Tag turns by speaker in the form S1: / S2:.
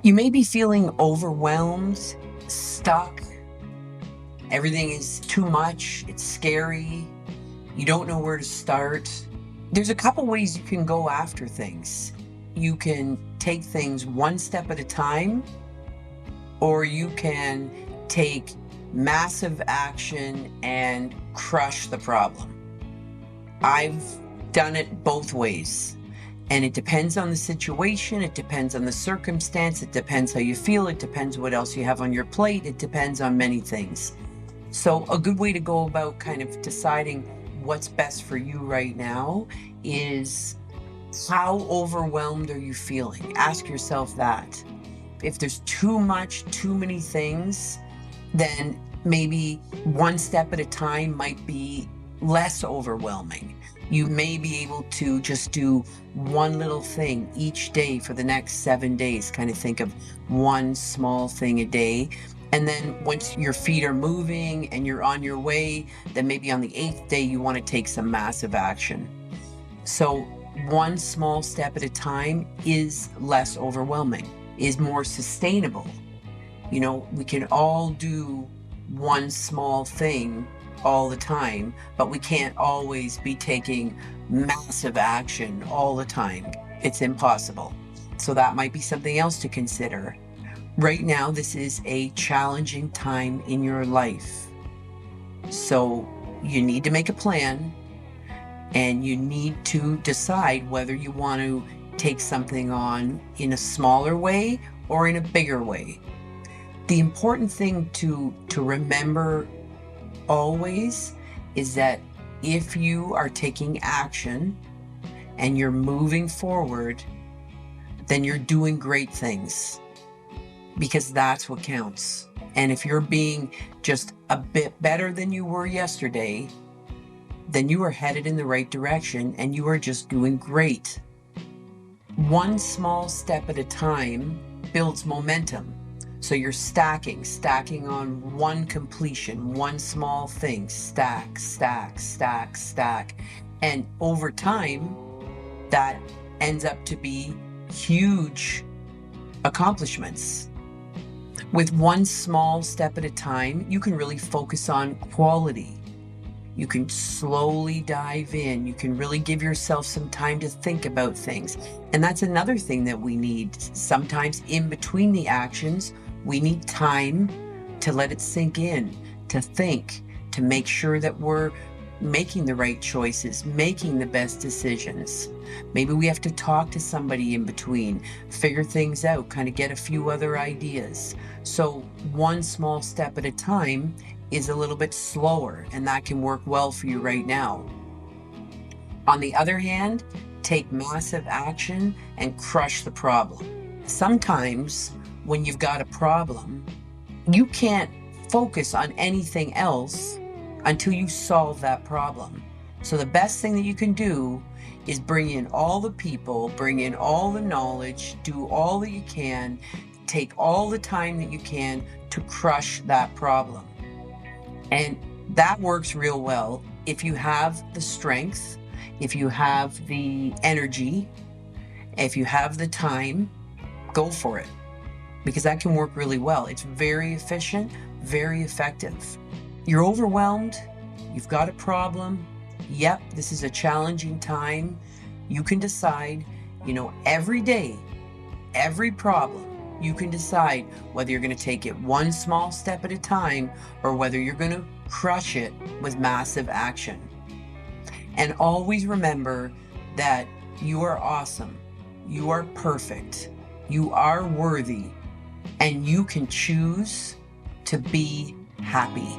S1: You may be feeling overwhelmed, stuck. Everything is too much. It's scary. You don't know where to start. There's a couple ways you can go after things. You can take things one step at a time, or you can take massive action and crush the problem. I've done it both ways. And it depends on the situation, it depends on the circumstance, it depends how you feel, it depends what else you have on your plate, it depends on many things. So a good way to go about kind of deciding what's best for you right now is, how overwhelmed are you feeling? Ask yourself that. If there's too much, too many things, then maybe one step at a time might be less overwhelming. You may be able to just do one little thing each day for the next 7 days. Kind of think of one small thing a day. And then once your feet are moving and you're on your way, then maybe on the 8th day, you want to take some massive action. So one small step at a time is less overwhelming, is more sustainable. You know, we can all do one small thing all the time, but we can't always be taking massive action all the time. It's impossible. So that might be something else to consider. Right now, this is a challenging time in your life. So you need to make a plan, and you need to decide whether you want to take something on in a smaller way or in a bigger way. The important thing to remember always is that if you are taking action and you're moving forward, then you're doing great things, because that's what counts. And if you're being just a bit better than you were yesterday, then you are headed in the right direction and you are just doing great. One small step at a time builds momentum. So you're stacking on one completion, one small thing, stack. And over time, that ends up to be huge accomplishments. With one small step at a time, you can really focus on quality. You can slowly dive in. You can really give yourself some time to think about things. And that's another thing that we need. Sometimes in between the actions, we need time to let it sink in, to think, to make sure that we're making the right choices, making the best decisions. Maybe we have to talk to somebody in between, figure things out, kind of get a few other ideas. So one small step at a time is a little bit slower, and that can work well for you right now. On the other hand, take massive action and crush the problem. Sometimes when you've got a problem, you can't focus on anything else until you solve that problem. So the best thing that you can do is bring in all the people, bring in all the knowledge, do all that you can, take all the time that you can to crush that problem. And that works real well if you have the strength, if you have the energy, if you have the time. Go for it, because that can work really well. It's very efficient, very effective. You're overwhelmed, you've got a problem. Yep, this is a challenging time. You can decide, every day, every problem, you can decide whether you're going to take it one small step at a time or whether you're going to crush it with massive action. And always remember that you are awesome, you are perfect, you are worthy, and you can choose to be happy.